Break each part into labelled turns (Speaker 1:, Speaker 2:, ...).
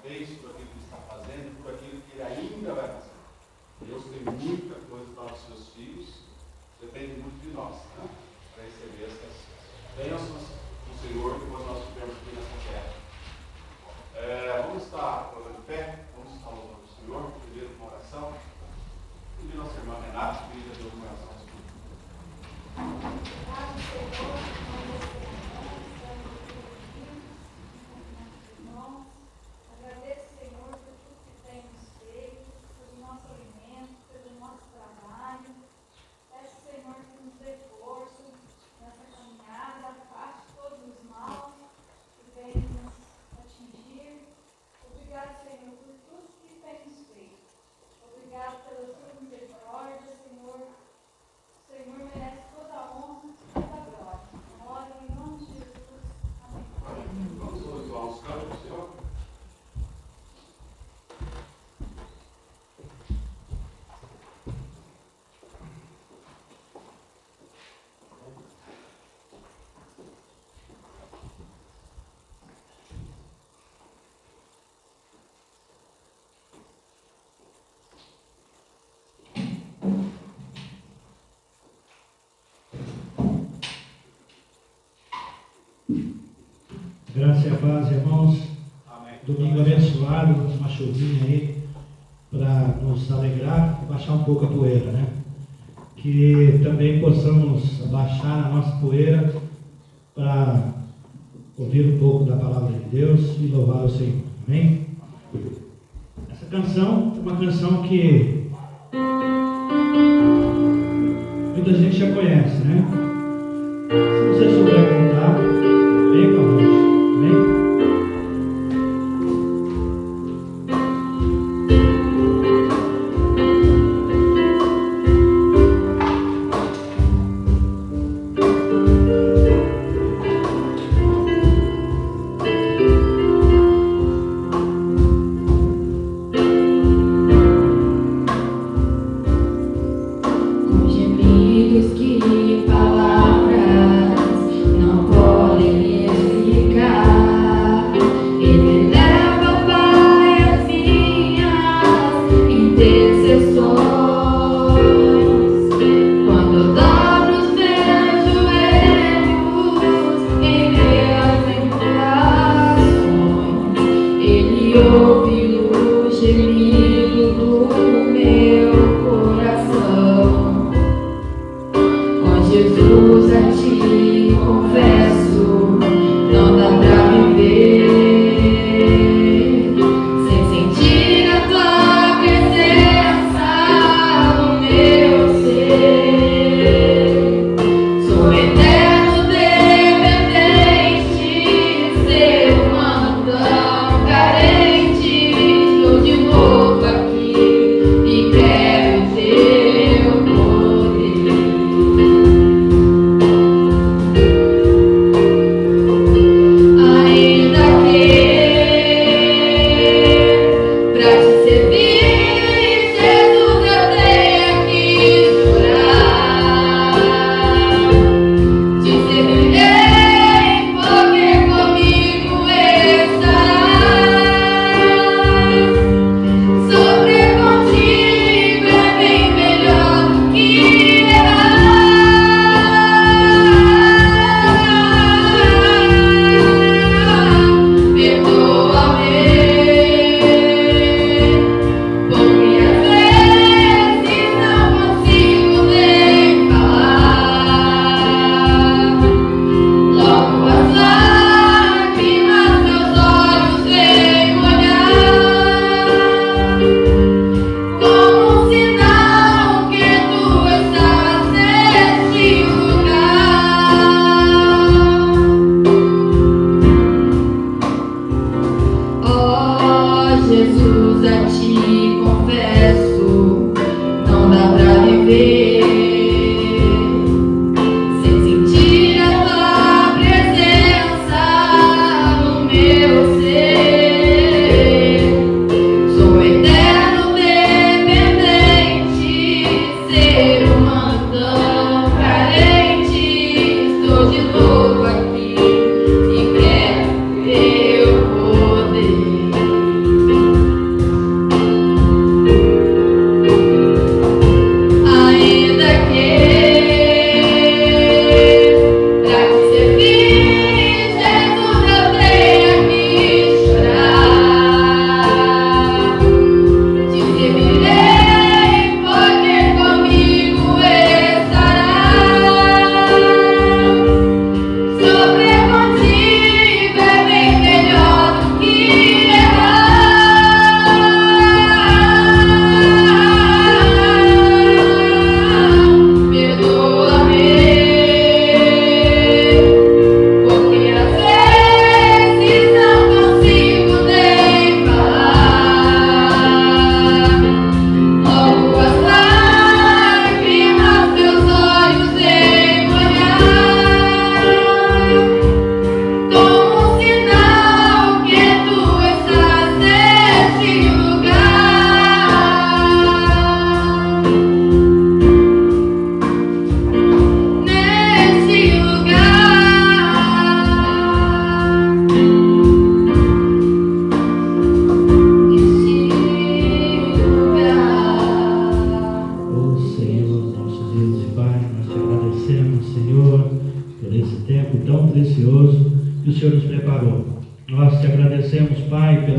Speaker 1: fez, por aquilo que está fazendo, por aquilo que Ele ainda vai fazer. Deus tem muita coisa para os seus filhos, depende muito de nós, né? Para receber essas bênçãos do Senhor que nós tivemos aqui nessa terra. Vamos estar de pé, vamos estar louvando o Senhor, primeiro uma oração. Pedir a nossa irmã Renata, que a Deus uma oração.
Speaker 2: Agradeço, Senhor, por tudo que temos feito, pelo nosso alimento, pelo nosso trabalho. Peço, Senhor, que nos dê força nessa caminhada, afaste todos os maus que venham nos atingir. Obrigado, Senhor, por tudo que temos feito. Obrigado pela sua misericórdia, Senhor. O Senhor merece toda a honra e toda a glória. Oro em nome de Jesus. Amém.
Speaker 1: Vamos louvar os cantos do Senhor.
Speaker 3: Graça e a paz, irmãos.
Speaker 1: Amém.
Speaker 3: Domingo abençoado, uma chuvinha aí para nos alegrar e baixar um pouco a poeira, né? Que também possamos abaixar a nossa poeira para ouvir um pouco da palavra de Deus e louvar o Senhor. Amém? Essa canção é uma canção que muita gente já conhece, né? Se você souber cantar, vem com a gente. Amém?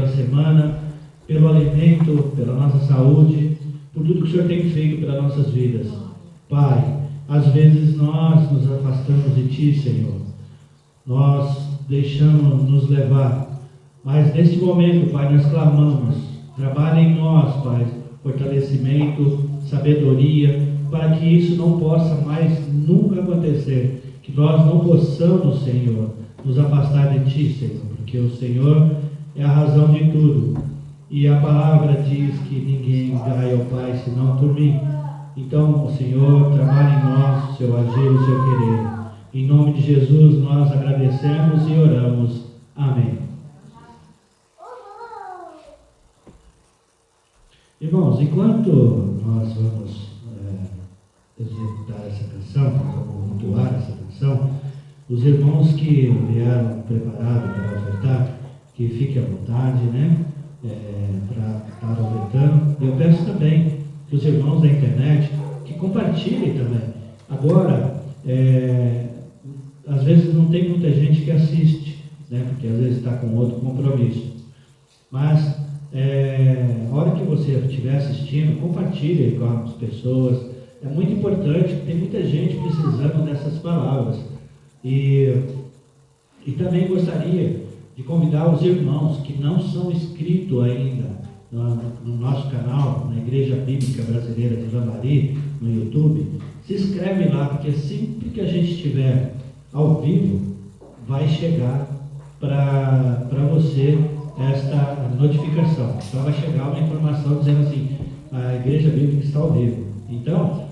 Speaker 3: pela semana, pelo alimento, pela nossa saúde, por tudo que o Senhor tem feito pelas nossas vidas. Pai, às vezes nós nos afastamos de Ti, Senhor. Nós deixamos nos levar. Mas neste momento, Pai, nós clamamos. Trabalhe em nós, Pai, fortalecimento, sabedoria, para que isso não possa mais nunca acontecer. Que nós não possamos, Senhor, nos afastar de Ti, Senhor, porque o Senhor é a razão de tudo. E a palavra diz que ninguém vai ao Pai senão por mim. Então, Senhor, trabalhe em nós o Seu agir, o Seu querer. Em nome de Jesus, nós agradecemos e oramos. Amém. Irmãos, enquanto nós vamos executar essa canção, vamos entoar essa canção, os irmãos que vieram preparados para ofertar, que fiquem à vontade, né? Para estar ofertando. Eu peço também que os irmãos da internet que compartilhem também. Agora, às vezes não tem muita gente que assiste, né? Porque às vezes está com outro compromisso. Mas a hora que você estiver assistindo, compartilhe com as pessoas. É muito importante, tem muita gente precisando dessas palavras. E também gostaria de convidar os irmãos que não são inscritos ainda no nosso canal, na Igreja Bíblica Brasileira de Lambari, no YouTube. Se inscreve lá, porque sempre que a gente estiver ao vivo, vai chegar para você esta notificação. Então vai chegar uma informação dizendo assim, a Igreja Bíblica está ao vivo. Então,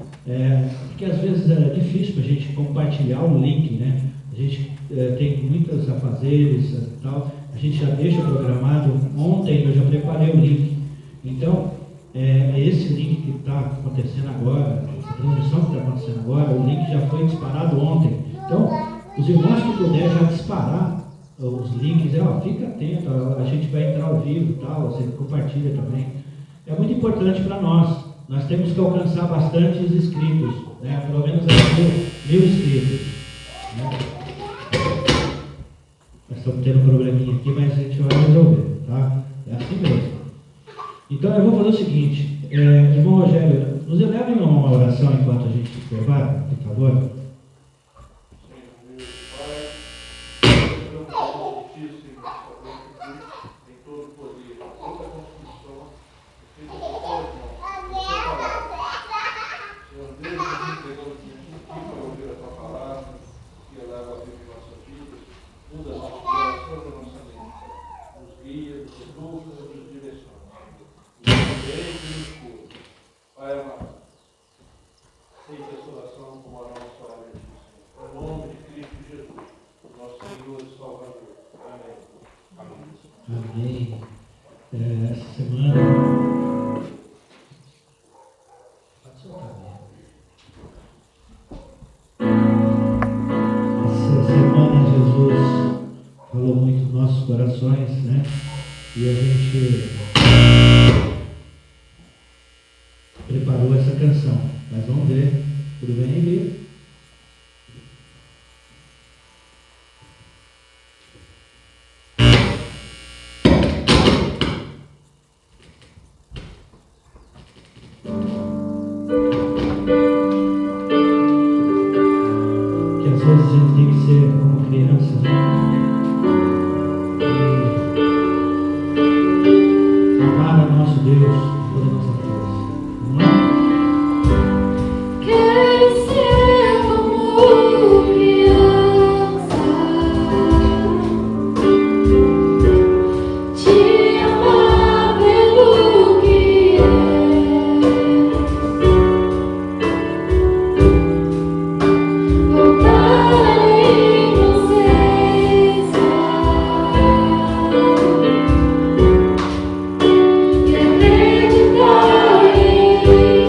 Speaker 3: porque às vezes é difícil para a gente compartilhar o link, né? A gente tem muitos afazeres e tal, a gente já deixa programado. Ontem eu já preparei o link. Então, esse link que está acontecendo agora, a transmissão que está acontecendo agora, o link já foi disparado ontem. Então, os irmãos que puderem já disparar os links, fica atento, a gente vai entrar ao vivo e tal, você compartilha também. É muito importante para nós. Nós temos que alcançar bastantes inscritos, né? Pelo menos 1.000 inscritos. Né? Nós estamos tendo um probleminha aqui, mas a gente vai resolver, tá? É assim mesmo. Então eu vou fazer o seguinte, irmão Rogério, nos elevem a uma oração enquanto a gente se prepara, por favor. Amém. Essa semana. Pode soltar, essa semana Jesus falou muito nos nossos corações, né? E a gente preparou essa canção. Mas vamos ver. Tudo bem, Bia?
Speaker 4: Acreditar em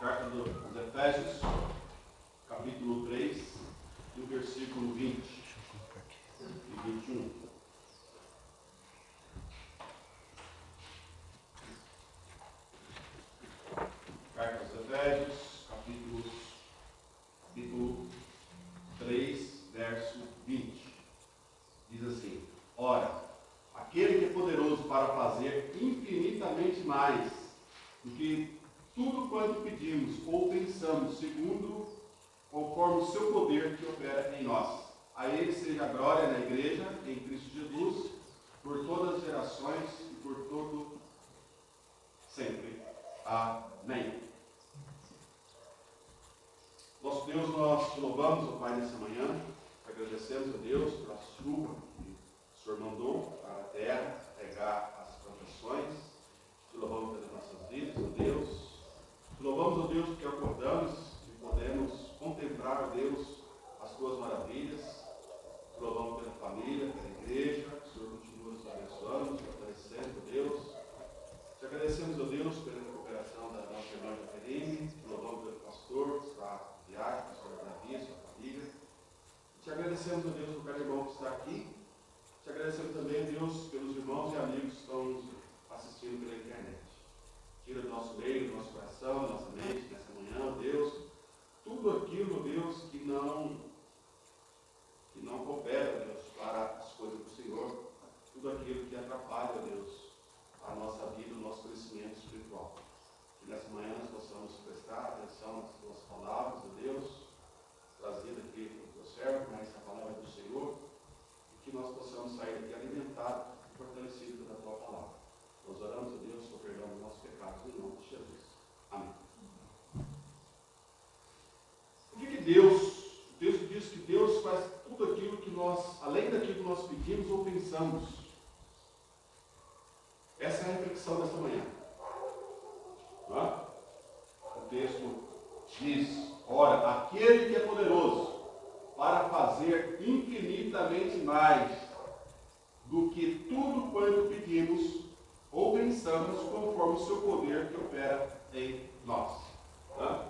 Speaker 1: Carta dos Efésios, capítulo 3, e o versículo 20 e 21. Carta dos Efésios, capítulo 3, verso 20. Diz assim: ora, aquele que é poderoso para fazer infinitamente mais do que tudo quanto pedimos ou pensamos, conforme o seu poder que opera em nós. A ele seja a glória na igreja, em Cristo Jesus, por todas as gerações e por todo sempre. Amém. Nosso Deus, nós te louvamos, ó Pai, nessa manhã. Agradecemos a Deus pela chuva que o Senhor mandou para a terra, regar as plantações. Te louvamos pelas nossas vidas, ó Deus. Te louvamos, ó Deus, porque acordamos e podemos contemplar, ó Deus, as tuas maravilhas. Te louvamos pela família, pela igreja. Que o Senhor continua nos abençoando, nos fortalecendo, ó Deus. Te agradecemos, ó Deus, pela recuperação da nossa irmã Jaqueline. Te louvamos pelo pastor que está em viagem, pastor Davi, sua família. Te agradecemos, ó Deus, por cada irmão que está aqui. Te agradecemos também, Deus, pelos irmãos e amigos que estão nos assistindo pela internet. Tira do nosso meio, do nosso coração, da nossa mente, nessa manhã, ó Deus, tudo aquilo, ó Deus, que não coopera, ó Deus, para as coisas do Senhor. Tudo aquilo que atrapalha, ó Deus, a nossa vida, o nosso crescimento espiritual. Que nessa manhã nós possamos prestar atenção nas tuas palavras, ó Deus, trazida aqui pelo teu servo, mas a palavra do Senhor, e que nós possamos sair daqui alimentados e fortalecidos pela tua palavra. Nós oramos a Deus por perdão dos nossos pecados, em nome de Jesus. Amém. O que Deus, o texto diz que Deus faz tudo aquilo que nós, além daquilo que nós pedimos ou pensamos. Essa é a reflexão desta manhã. Não é? O texto diz: ora, aquele que é poderoso para fazer infinitamente mais do que tudo quanto pedimos ou pensamos, conforme o seu poder que opera em nós. Tá?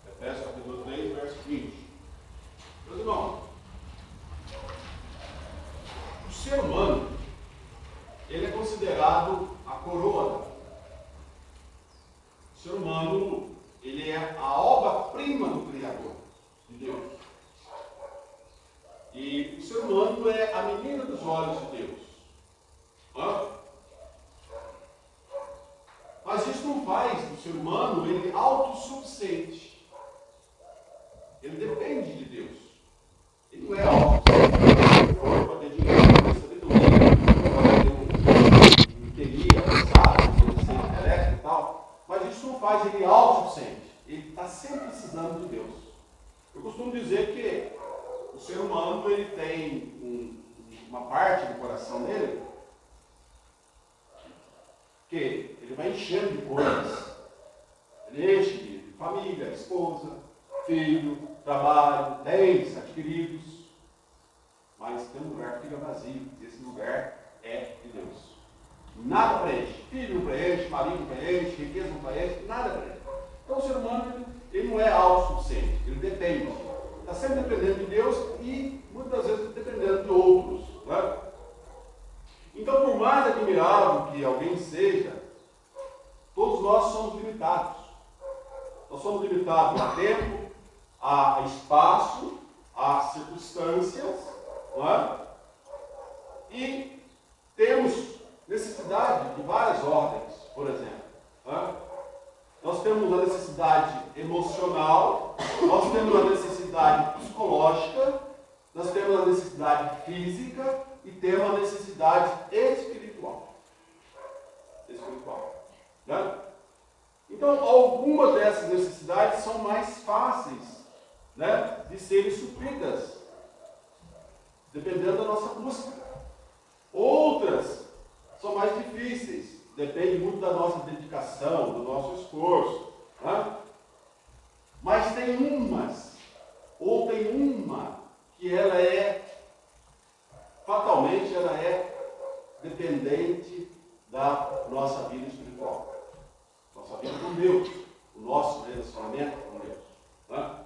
Speaker 1: Efésios capítulo 3, verso 20. Meus irmãos, o ser humano, ele é considerado a coroa. O ser humano, ele é a obra-prima do Criador, de Deus. E o ser humano é a menina dos olhos de Deus. Mas isso não faz do ser humano ele autossuficiente. Ele depende de Deus. Ele não é autossuficiente. Pode ter dinheiro, pode ter sabedoria, pode ter um QI avançado, pode ser intelecto e tal. Mas isso não faz ele autossuficiente. Ele está sempre precisando de Deus. Eu costumo dizer que o ser humano ele tem uma parte do coração dele que ele vai enchendo de coisas. Ele enche de família, esposa, filho, trabalho, bens adquiridos. Mas tem um lugar que fica vazio. Esse lugar é de Deus. Nada preenche. Filho não preenche, marido não preenche, riqueza não preenche, nada preenche. Então o ser humano ele não é autossuficiente, ele depende. Está sempre dependendo de Deus e muitas vezes dependendo de outros. Né? Então, por mais admirável que alguém seja, todos nós somos limitados. Nós somos limitados a tempo, a espaço, a circunstâncias, não é? E temos necessidade de várias ordens, por exemplo. Não é? Nós temos a necessidade emocional, nós temos a necessidade psicológica, nós temos a necessidade física e temos a necessidade espiritual. Né? Então, algumas dessas necessidades são mais fáceis, né, de serem supridas, dependendo da nossa busca. Outras são mais difíceis, depende muito da nossa dedicação, do nosso esforço. Né? Mas tem uma que ela é, fatalmente, ela é dependente da nossa vida espiritual. Nossa vida com Deus, o nosso relacionamento com Deus. Né?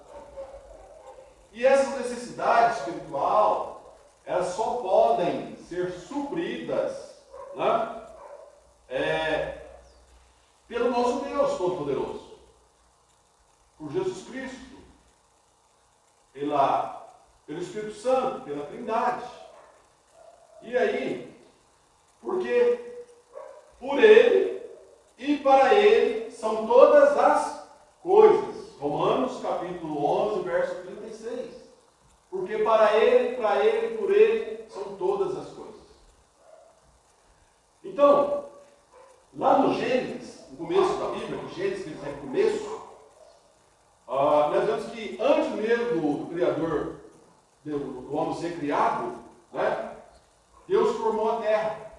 Speaker 1: E essa necessidade espiritual, elas só podem ser supridas, né, pelo nosso Deus Todo-Poderoso. por Jesus Cristo, pelo Espírito Santo, pela Trindade. E aí, porque por Ele e para Ele são todas as coisas. Romanos capítulo 11, verso 36. Porque para Ele, por Ele são todas as coisas. Então, lá no Gênesis, no começo da Bíblia, o Gênesis quer dizer começo, nós vemos que antes mesmo do Criador, do homem ser criado, né, Deus formou a terra.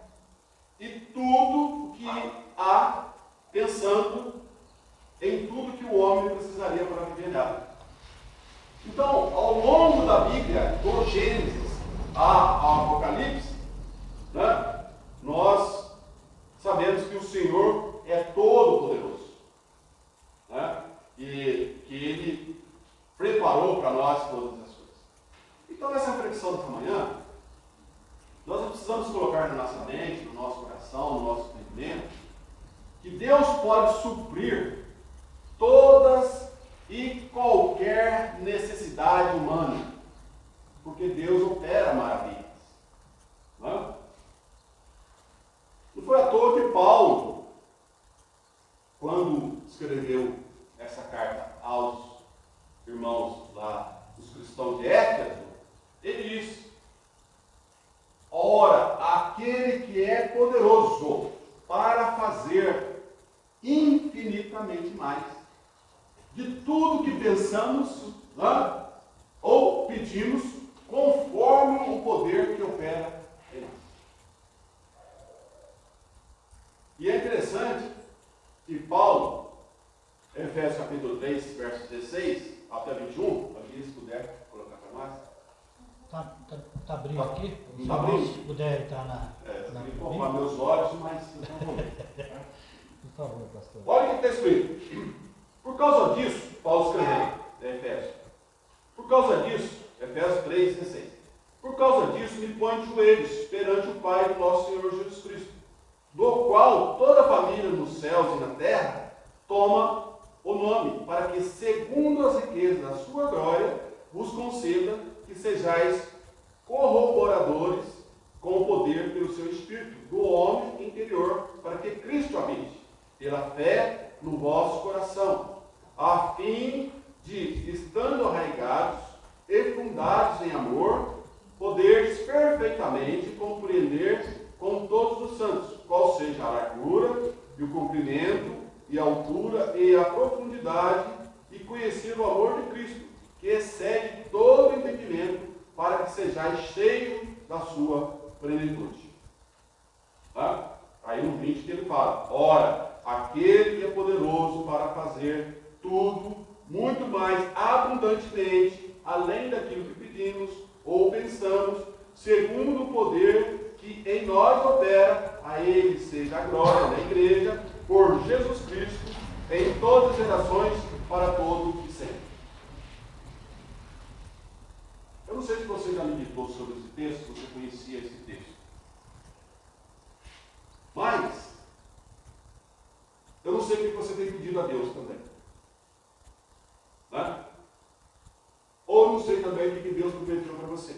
Speaker 1: E tudo que há, pensando em tudo que o homem precisaria para viver nela. Então, ao longo da Bíblia, do Gênesis ao Apocalipse, né, nós sabemos que o Senhor é todo-poderoso, né, e que Ele preparou para nós todas as coisas. Então, nessa reflexão dessa manhã, nós precisamos colocar na nossa mente, no nosso coração, no nosso entendimento, que Deus pode suprir todas e qualquer necessidade humana, porque Deus opera maravilhas. Não foi à toa que Paulo, quando escreveu essa carta aos irmãos lá, os cristãos de Éfeso, ele disse: ora, aquele que é poderoso para fazer infinitamente mais de tudo que pensamos, né, ou pedimos, conforme o poder que opera em nós. E é interessante que Paulo, Efésios capítulo 3, versos 16 até 21, aqui se puder colocar para nós.
Speaker 3: Está abrindo aqui?
Speaker 1: Está abrindo?
Speaker 3: Se puder entrar na
Speaker 1: eu vou poupar meus olhos, mas não vou ver.
Speaker 3: Por favor, pastor.
Speaker 1: Olha o que está escrito. Por causa disso, Paulo escreveu, Efésios. Por causa disso, Efésios 3, 16. Por causa disso, me põe de joelhos perante o Pai do nosso Senhor Jesus Cristo, do qual toda a família nos céus e na terra toma o nome, para que, segundo as riquezas da sua glória, vos conceda que sejais corroboradores com o poder pelo seu Espírito do homem interior, para que Cristo habite pela fé no vosso coração, a fim de, estando arraigados e fundados em amor, poderes perfeitamente compreender com todos os santos qual seja a largura e o comprimento e a altura e a profundidade, e conhecer o amor de Cristo, que excede todo entendimento, para que sejais cheios da sua plenitude. Tá? Aí no 20 que ele fala: ora, aquele que é poderoso para fazer tudo muito mais abundantemente, além daquilo que pedimos ou pensamos, segundo o poder que em nós opera, a Ele seja a glória da igreja, por Jesus Cristo, em todas as gerações, para todo e sempre. Eu não sei se você já meditou sobre esse texto, se você conhecia esse texto. Mas, eu não sei o que você tem pedido a Deus também. Né? Ou não sei também o que Deus prometeu para você.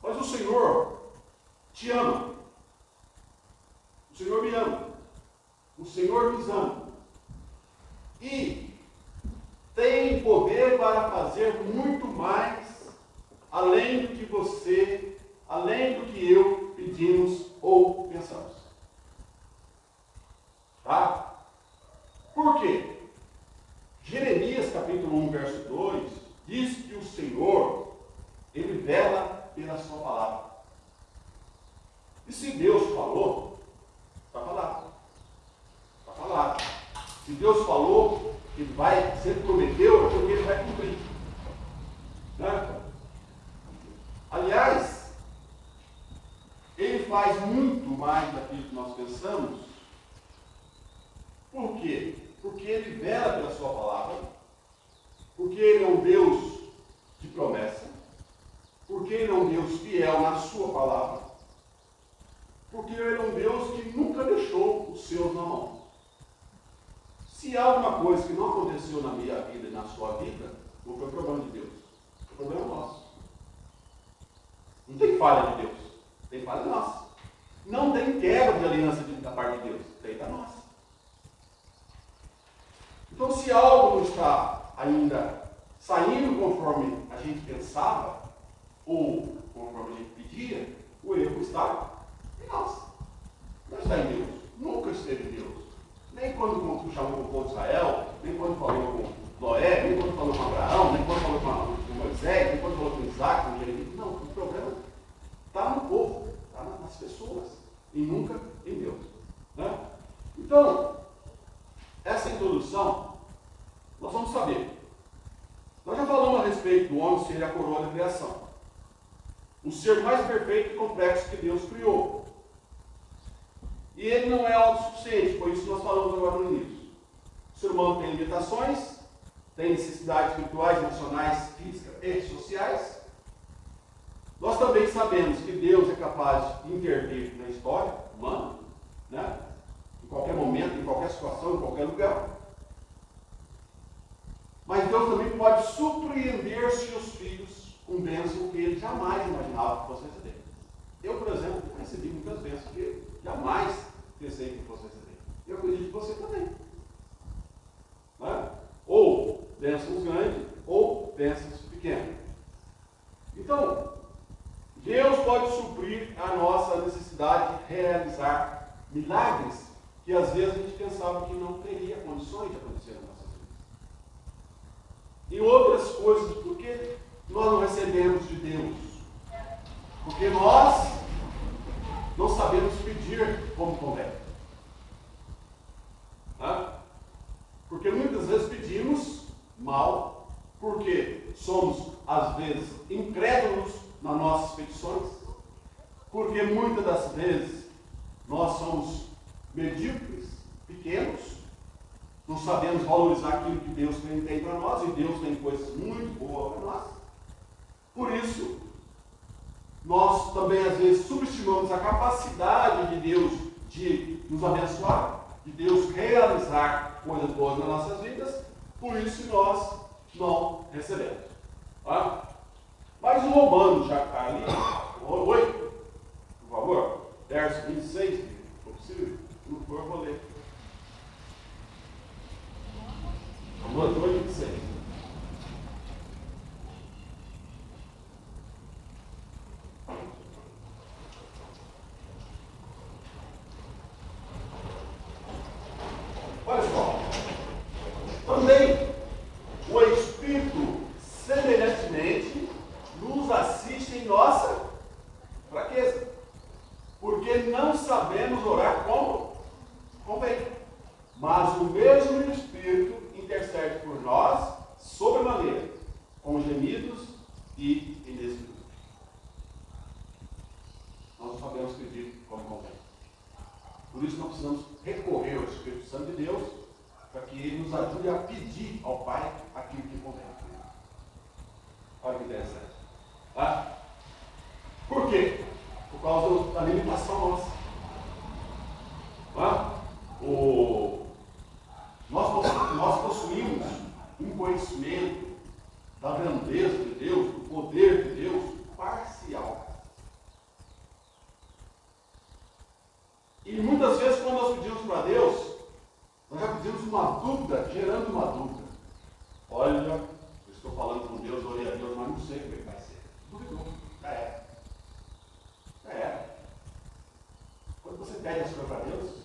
Speaker 1: Mas o Senhor te ama. O Senhor me ama. O Senhor nos ama. E tem poder para fazer muito mais, além do que você, além do que eu pedimos ou pensamos. Tá? Por quê? Jeremias capítulo 1, verso 2, diz que o Senhor, Ele vela pela sua palavra. E se Deus falou, está falado. Está falado. Se Deus falou, Ele vai, se Ele prometeu, é porque Ele vai cumprir. Né? Aliás, Ele faz muito mais daquilo que nós pensamos. Por quê? Porque Ele vela pela sua palavra, porque Ele é um Deus de promessa, porque Ele é um Deus fiel na sua palavra, porque Ele é um Deus que nunca deixou os seus na mão. Se há alguma coisa que não aconteceu na minha vida e na sua vida, não foi problema de Deus. Foi problema nosso. Não tem falha de Deus. Tem falha nossa. Não tem quebra de aliança da parte de Deus. Tem da nossa. Então, se algo não está ainda saindo conforme a gente pensava, ou conforme a gente pedia, o erro está em nós. Não está em Deus. Nunca esteve em Deus. Nem quando chamou com o povo de Israel, nem quando falou com Noé, nem quando falou com Abraão, nem quando falou com Moisés, nem quando falou com Isaac, com Jeremias. Não, o problema está no povo, está nas pessoas, e nunca em Deus. Né? Então, essa introdução, nós vamos saber. Nós já falamos a respeito do homem ser a coroa da criação. O ser mais perfeito e complexo que Deus criou. E ele não é autossuficiente, por isso nós falamos agora no início. O ser humano tem limitações, tem necessidades espirituais, emocionais, físicas e sociais. Nós também sabemos que Deus é capaz de intervir na história humana, né? Em qualquer momento, em qualquer situação, em qualquer lugar. Mas Deus também pode surpreender seus filhos com bênçãos que ele jamais imaginava que fosse receber. Eu, por exemplo, recebi muitas bênçãos que jamais pensei que fosse receber. Eu acredito que você também. Né? Ou bênçãos grandes, ou bênçãos pequenas. Então, Deus pode suprir a nossa necessidade de realizar milagres que às vezes a gente pensava que não teria condições de acontecer na nossa vida. E outras coisas, porque nós não recebemos de Deus. Porque nós não sabemos pedir como convém. Tá? Porque muitas vezes pedimos mal, porque somos, às vezes, incrédulos nas nossas petições, porque muitas das vezes nós somos medíocres, pequenos, não sabemos valorizar aquilo que Deus tem para nós, e Deus tem coisas muito boas para nós. Por isso, nós também às vezes subestimamos a capacidade de Deus de nos abençoar, de Deus realizar coisas boas nas nossas vidas, por isso nós não recebemos. Tá? Mas o Romano já está ali, 8, por favor, verso 26, se for possível, se não for, eu vou ler. Romanos 8, 26. Olha só, também o Espírito semelhantemente nos assiste em nossa fraqueza, porque não sabemos orar como convém, mas o mesmo Espírito intercede por nós sobremaneira, com gemidos e inexprimíveis. Nós não sabemos pedir como convém. Por isso nós precisamos recorrer ao Espírito Santo de Deus, para que ele nos ajude a pedir ao Pai aquilo que convém. Olha que interessante. Tá? Por quê? Por causa da limitação nossa. Tá? Nós possuímos um conhecimento da grandeza de Deus, do poder de Deus, parcial. E muitas vezes, quando nós pedimos para Deus, nós já pedimos uma dúvida, gerando uma dúvida. Olha, eu estou falando com Deus, orei a Deus, mas não sei como é que vai ser. Duvidou. Já era. Já era. Quando você pede as coisas para Deus,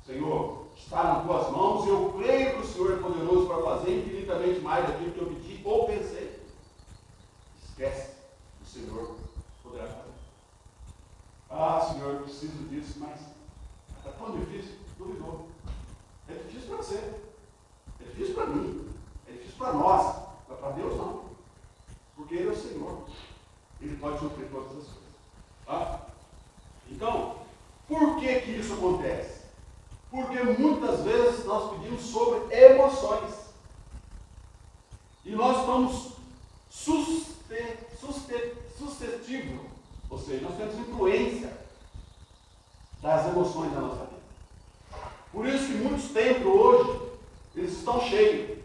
Speaker 1: Senhor, está nas tuas mãos, eu creio que o Senhor é poderoso para fazer infinitamente mais daquilo que eu pedi ou pensei. Esquece, o Senhor poderá fazer. Ah, Senhor, eu preciso disso, mas está tão difícil. Duvidou. É difícil para você. É difícil para mim. É difícil para nós. Mas para Deus não. Porque Ele é o Senhor. Ele pode suprir todas as coisas. Tá? Então, por que isso acontece? Porque muitas vezes nós pedimos sobre emoções. E nós estamos suscetíveis, ou seja, nós temos influência das emoções da nossa vida. Por isso que muitos templos hoje, eles estão cheios
Speaker 4: cheio,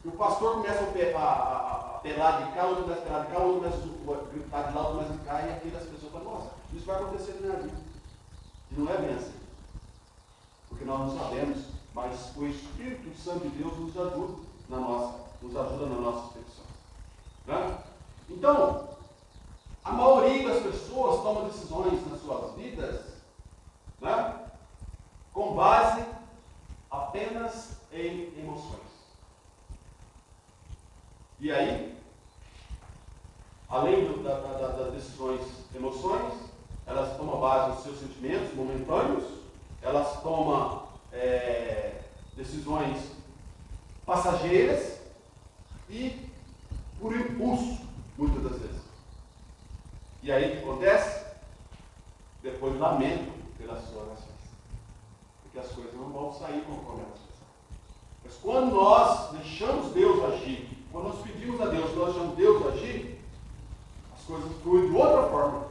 Speaker 4: que o pastor começa a pelar de cá, outro começa a pelar de cá, outro começa a gritar de lá, outro começa a gritar, e aqui as pessoas falam, nossa, isso vai acontecer na minha vida. E não é bem assim. Porque nós não sabemos, mas o Espírito Santo de Deus nos ajuda na nossa petição. Né? Então, a maioria das pessoas toma decisões nas suas vidas, né, com base apenas em emoções. E aí, além das decisões emoções, elas tomam base nos seus sentimentos momentâneos, elas tomam decisões passageiras e por impulso, muitas das vezes. E aí o que acontece? Depois lamento pelas suas ações. Porque as coisas não vão sair conforme elas pensaram. Mas quando nós deixamos Deus agir, quando nós pedimos a Deus, nós deixamos Deus agir, as coisas fluem de outra forma.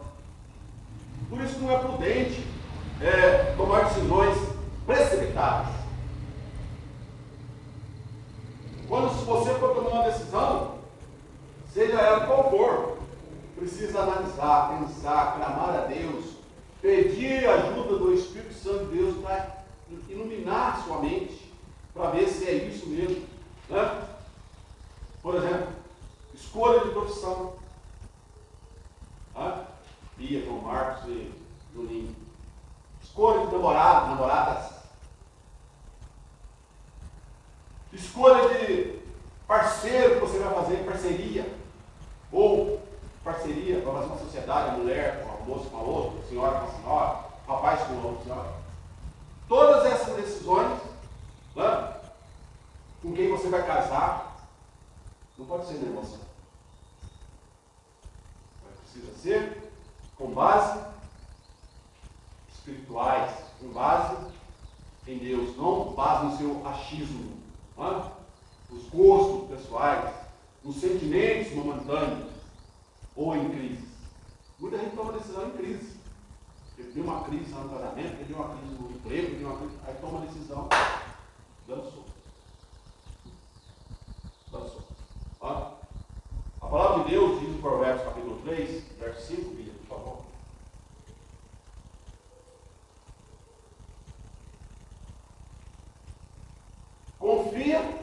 Speaker 4: Por isso não é prudente tomar decisões precipitadas. Quando você for tomar uma decisão, seja ela qual for, precisa analisar, pensar, clamar a Deus, pedir a ajuda do Espírito Santo de Deus para iluminar sua mente, para ver se é isso mesmo. Né? Por exemplo, escolha de profissão. Bia, João Marcos e Juninho. Escolha de namorado, namoradas. Escolha de parceiro que você vai fazer, parceria. Ou parceria, vai fazer uma sociedade, a mulher com a moça com a outra, a senhora com a senhora, o rapaz com a outra senhora. Todas essas decisões, né, com quem você vai casar, não pode ser na emoção. Mas precisa ser com base espirituais, com base em Deus, não com base no seu achismo, né? Nos gostos pessoais, nos sentimentos momentâneos ou em crise. Muita gente toma decisão em crise. Ele tem uma crise no casamento, ele tem uma crise no emprego, ele tem uma crise, aí toma decisão, dançou. A palavra de Deus diz em Provérbios capítulo 3, verso 5, Bíblia, por favor. Confia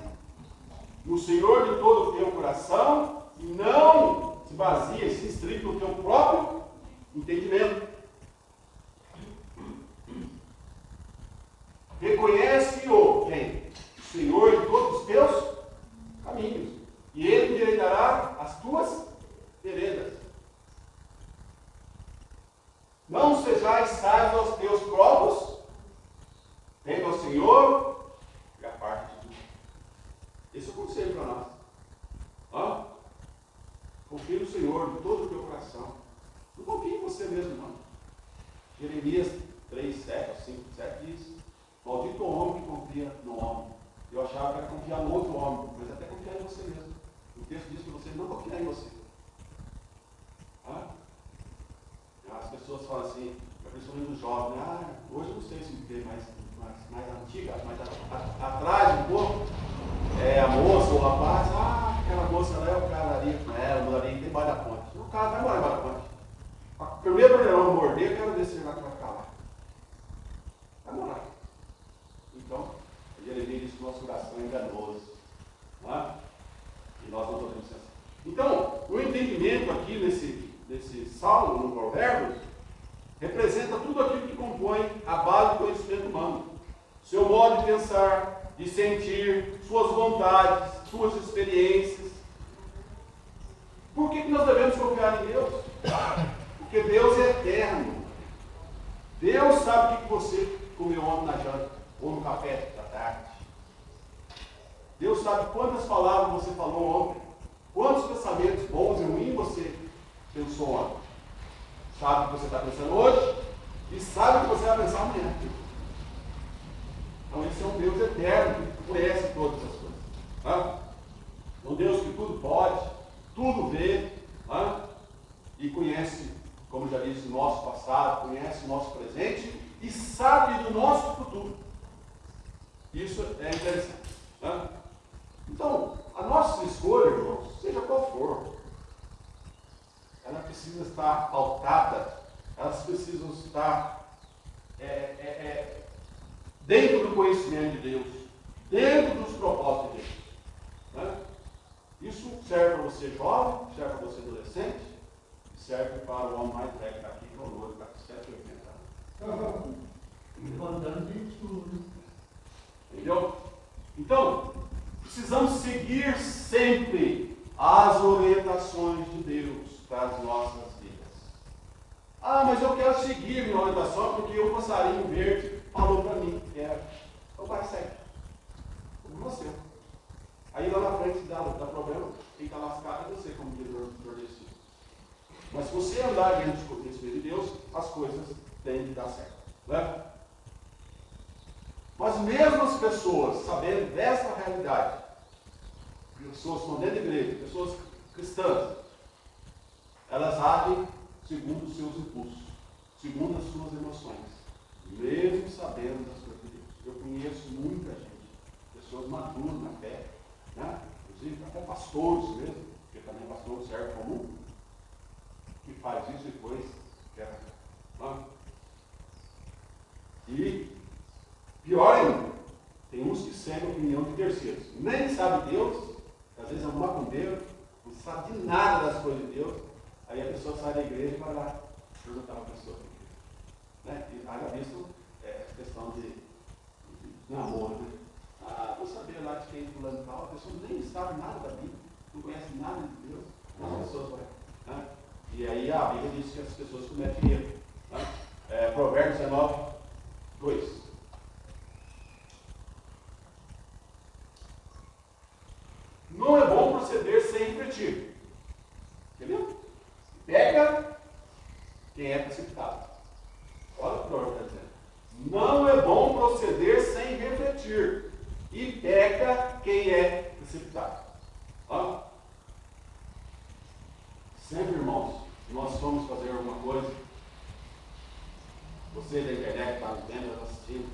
Speaker 4: no Senhor de todo o teu coração e não se baseia, se estripe no teu próprio entendimento. Reconhece-o, quem? O Senhor de todos os teus caminhos, e Ele endireitará as tuas veredas. Não sejais sábios aos teus próprios, tendo ao Senhor e a parte de tudo. Esse é o conselho para nós. Confie no Senhor de todo o teu coração. Não confie em você mesmo, não. Jeremias 3, 7, 5, 7 diz: maldito o homem que confia no homem. Eu achava que era confiar no outro homem, mas até confiar em você mesmo. O texto diz que você não confiar em você. As pessoas falam assim, principalmente os jovens, hoje eu não sei se tem mais antiga, mas atrás um pouco, a moça ou o rapaz, aquela moça lá é o cara ali, eu moraria debaixo da ponte. O cara vai morar debaixo da ponte. A primeira leão morder, eu quero ver se ele vai ficar lá. Vai morar. Então, Jeremias diz que o nosso coração é enganoso. E nós não podemos ser assim. Então, o entendimento aqui nesse salmo, no Provérbios, representa tudo aquilo que compõe a base do conhecimento humano. Seu modo de pensar, de sentir, suas vontades, suas experiências. Por que nós devemos confiar em Deus? Porque Deus é eterno. Deus sabe o que você comeu ontem na janta, ou no café da tarde. Deus sabe quantas palavras você falou ontem, quantos pensamentos bons e ruins você pensou ontem. Sabe o que você está pensando hoje e sabe o que você vai pensar amanhã. Então esse é um Deus eterno que conhece todas as coisas. Um Deus que tudo pode, tudo vê, e conhece, como já disse, o nosso passado, conhece o nosso presente e sabe do nosso futuro. Isso é interessante. estar pautadas, elas precisam estar dentro do conhecimento de Deus, dentro dos propósitos de Deus. Né? Isso serve para você jovem, serve para você adolescente, e serve para o homem mais velho que está aqui, que é o louro, que está com 7, 80 anos.
Speaker 5: Contando de tudo.
Speaker 4: Entendeu? Então, precisamos seguir sempre as orientações de Deus para as nossas vidas. Ah, mas eu quero seguir minha orientação porque o passarinho verde falou para mim que era. Então vai, segue. Como você. Aí lá na frente, se dá problema, quem está lascado é você, como diz o nordestino. Mas se você andar dentro do conhecimento de Deus, as coisas têm que dar certo. Né? Mas mesmo as pessoas sabendo dessa realidade, pessoas que estão dentro da igreja, pessoas cristãs, elas agem segundo os seus impulsos, segundo as suas emoções, mesmo sabendo das coisas de Deus. Eu conheço muita gente, pessoas maduras na fé, né? Inclusive até pastores mesmo, porque também pastor serve como que faz isso e depois quer. Né? E pior ainda, tem uns que seguem a opinião de terceiros. Nem sabe Deus, às vezes é um macumbeiro, não sabe de nada das coisas de Deus. Aí a pessoa sai da igreja e vai lá perguntar para a pessoa. Né? E haja visto questão de namoro. Né? Ah, vou saber lá de quem fulano e tal. A pessoa nem sabe nada da Bíblia, não conhece nada de Deus. As pessoas vão. Né? E aí a Bíblia diz que as pessoas cometem erro. Né? Provérbios 19, 2. Não é bom proceder sem refletir. Entendeu? Pega quem é precipitado. Olha o que o Provérbio está dizendo. Não é bom proceder sem refletir. E pega quem é precipitado. Ó. Sempre, irmãos, se nós formos fazer alguma coisa, você da internet está vendo, está assistindo,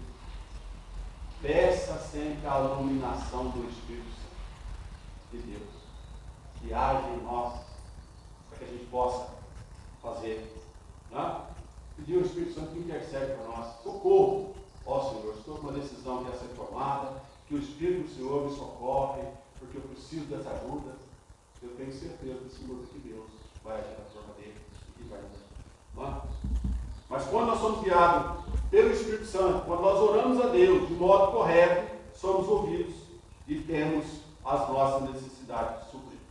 Speaker 4: peça sempre a iluminação do Espírito Santo de Deus, que age em nós, para que a gente possa fazer. Né? Pedir ao Espírito Santo que intercede para nós. Socorro, ó Senhor, estou com uma decisão que ia ser tomada, que o Espírito do Senhor me socorre, porque eu preciso dessa ajuda. Eu tenho certeza do Senhor que Deus vai agir na forma dele e vai ajudar. Mas quando nós somos guiados pelo Espírito Santo, quando nós oramos a Deus de modo correto, somos ouvidos e temos as nossas necessidades supridas.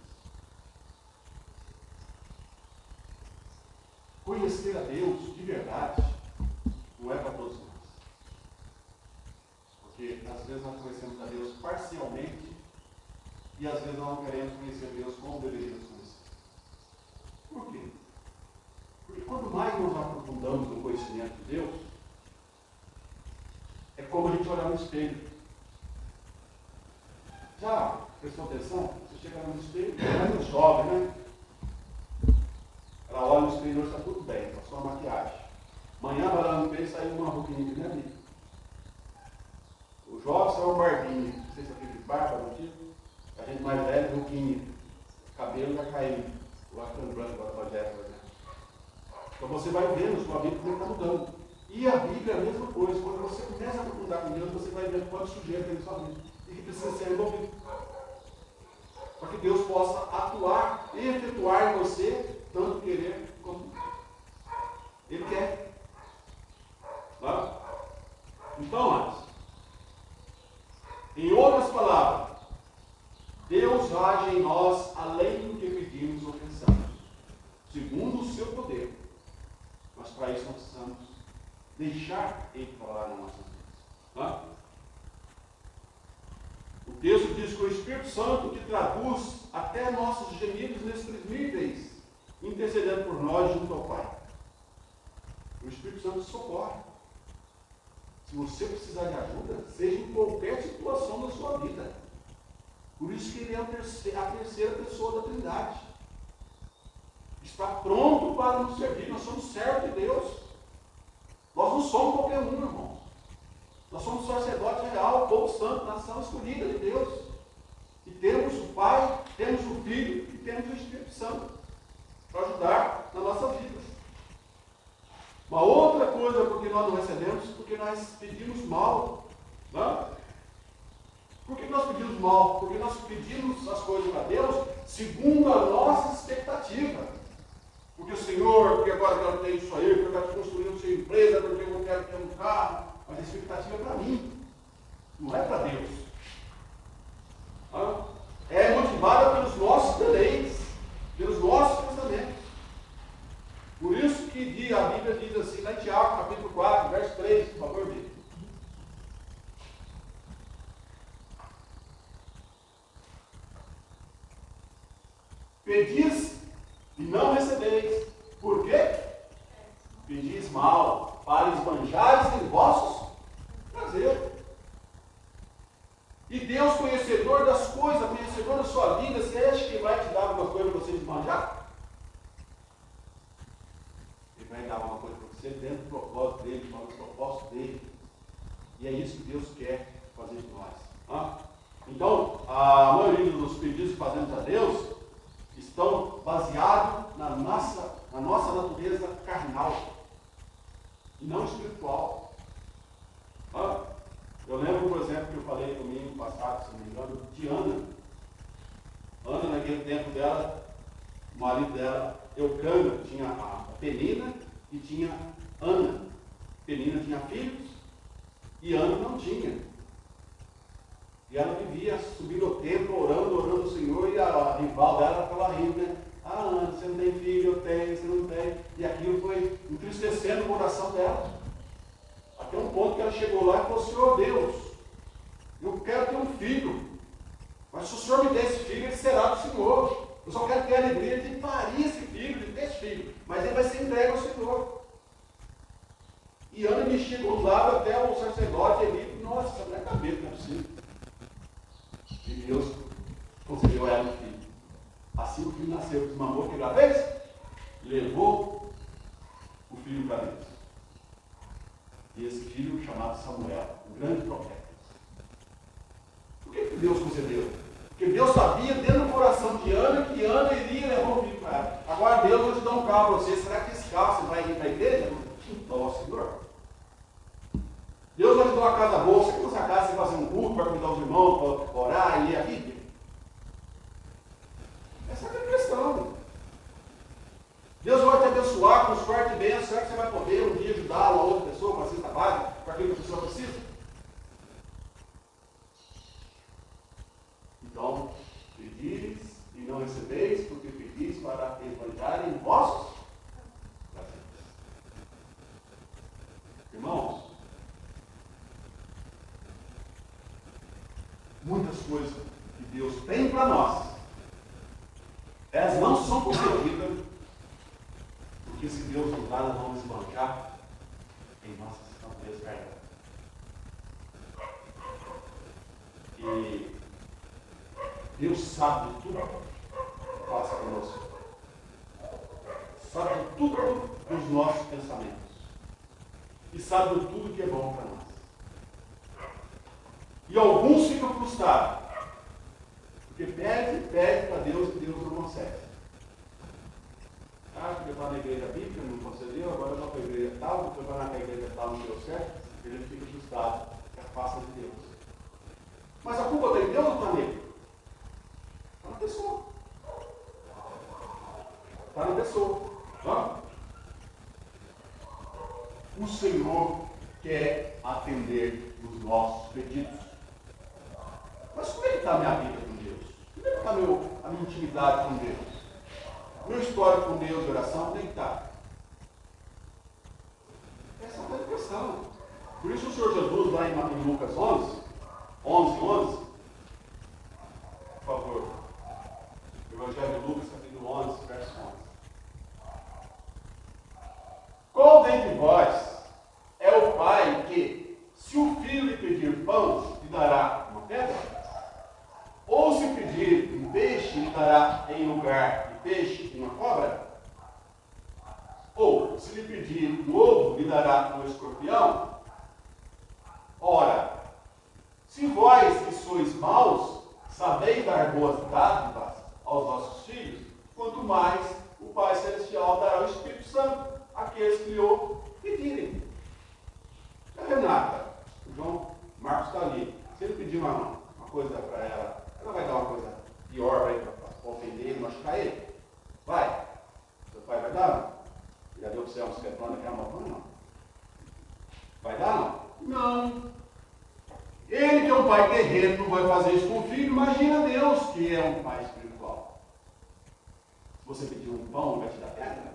Speaker 4: Conhecer a Deus de verdade não é para todos nós. Porque às vezes nós conhecemos a Deus parcialmente e às vezes nós não queremos conhecer a Deus como deveríamos conhecer. Por quê? Porque quanto mais nós aprofundamos no conhecimento de Deus, é como a gente olhar no espelho. Já prestou atenção? Você chega no espelho, é muito jovem, né? Ela olha no espelho, hoje está tudo bem, passou a maquiagem. Amanhã vai lá no espelho e saiu uma ruguinha, né, amigo? O jovem saiu uma barbinha, não sei se é aquele de barba, não tinha? A gente mais velho, ruguinha. Cabelo já caindo. Lá ficando branco, agora para por exemplo. Então você vai vendo sua vida como está mudando. E a Bíblia é a mesma coisa. Quando você começa a aprofundar com Deus, você vai ver quanto sujeira tem na sua vida. E que precisa ser resolvido. Para que Deus possa atuar e efetuar em você, tanto querer como Ele quer. Tá? Então, amados, em outras palavras, Deus age em nós além do que pedimos ou pensamos, segundo o seu poder. Mas para isso nós precisamos deixar Ele falar nas nossas vidas. Tá? O texto diz que o Espírito Santo que traduz até nossos gemidos inexprimíveis, intercedendo por nós junto ao Pai. O Espírito Santo socorre. Se você precisar de ajuda, seja em qualquer situação da sua vida. Por isso que ele é a terceira pessoa da Trindade. Está pronto para nos servir. Nós somos servos de Deus. Nós não somos qualquer um, irmãos. Nós somos sacerdote real, povo santo, nação escolhida de Deus. E temos o Pai, temos o Filho e temos o Espírito Santo para ajudar na nossa vida. mas pedimos mal. Não? Por que nós pedimos mal? Porque nós pedimos as coisas para Deus segundo a nossa expectativa. Porque o Senhor, porque agora eu quero ter isso aí, porque eu quero construir uma empresa, porque eu quero ter um carro. Mas a expectativa é para mim, não é para Deus. Não? É motivada pelos nossos deleites, pelos nossos pensamentos. Por isso que a Bíblia diz assim, lá em Tiago, capítulo 4, verso 3, por favor, Bíblia. Pedis e não recebeis. Por quê? Pedis mal, para esbanjares em vossos prazeres. E Deus, conhecedor das coisas, conhecedor da sua vida, você acha que vai te dar alguma coisa para você esbanjar? Ele vai dar alguma coisa para você dentro do propósito dele, do propósito dele. E é isso que Deus quer fazer de nós. Tá? Então, a maioria dos pedidos que fazemos a Deus estão baseados na nossa natureza carnal e não espiritual. Ah, eu lembro, por exemplo, que eu falei domingo passado, se não me engano, de Ana. Ana, naquele tempo dela, o marido dela, Eucana, tinha a Penina e tinha Ana. Penina tinha filhos e Ana não tinha. E ela vivia subindo ao templo, orando ao Senhor, e a rival dela estava rindo, né? Ah, Ana, você não tem filho, eu tenho, você não tem. E aquilo foi entristecendo o coração dela. Até um ponto que ela chegou lá e falou: Senhor Deus, eu quero ter um filho, mas se o Senhor me der esse filho, ele será do Senhor. Eu só quero ter a alegria de parir esse filho, de ter esse filho, mas ele vai ser entregue ao Senhor. E Ana me chegou do lado até o sacerdote ali, nossa, não é cabeça, não é possível. E Deus concedeu a ela um filho. Assim o filho nasceu, desmamou que ela fez, levou o filho para Deus. E esse filho chamado Samuel, um grande profeta. Por que Deus concedeu? Porque Deus sabia dentro do coração de Ana que Ana iria levar um filho para ela. Agora Deus vai te dar um carro para você. Será que esse carro você vai ir para a igreja? Não, Senhor. Deus vai te dar uma casa boa. Você quer na sua casa, você fazer um culto para convidar os irmãos, para orar e ler a Bíblia? Essa é a questão. Deus vai te abençoar com os fortes bênçãos. Será que você vai poder um dia ajudar uma outra pessoa com a cesta básica, para aquilo que a pessoa precisa? Então, pedis e não recebeis, porque pedis para esbanjarem vossos prazeres. Irmãos, muitas coisas que Deus tem para nós, elas não são concedidas, porque se Deus nos dá, nós vamos esbanjar em nossas naturezas carnais. E Deus sabe de tudo que passa conosco. Sabe de tudo dos nossos pensamentos. E sabe de tudo que é bom para nós. E alguns ficam frustrados. Porque pede para Deus e Deus não consegue. Ah, porque eu estava na igreja bíblica, não concedeu, agora eu vou para a igreja tal, porque eu estava na igreja tal, não deu certo. Ele fica frustrado, que afasta de Deus. Mas a culpa está em Deus ou está nele? Está na pessoa. Está na pessoa. Tá? O Senhor quer atender os nossos pedidos. Mas como é que está a minha vida com Deus? Como é que está a minha intimidade com Deus? Meu histórico com Deus de oração, como é que está? Essa é a questão. Por isso o Senhor Jesus, lá em Lucas 11, por favor. Evangelho de Lucas, capítulo 11, verso 11. Qual dentre vós é o pai que, se o filho lhe pedir pão, lhe dará uma pedra? Ou se pedir um peixe, lhe dará em lugar de peixe uma cobra? Ou se lhe pedir um ovo, lhe dará um escorpião? Ora, se vós que sois maus, sabeis dar boas dádivas aos vossos filhos, quanto mais o Pai Celestial dará o Espírito Santo àqueles que lhe pedirem. A Renata, o João Marcos está ali. Se ele pedir uma coisa para ela, ela vai dar uma coisa pior para ofender ele, machucar ele? Vai. Seu pai vai dar? Não? Já deu para você um esquetone aqui, uma mão? Não. Vai dar? Não. Não. Ele que é um pai terreno não vai fazer isso com o filho, imagina Deus que é um pai espiritual. Se você pedir um pão, ele vai te dar pedra?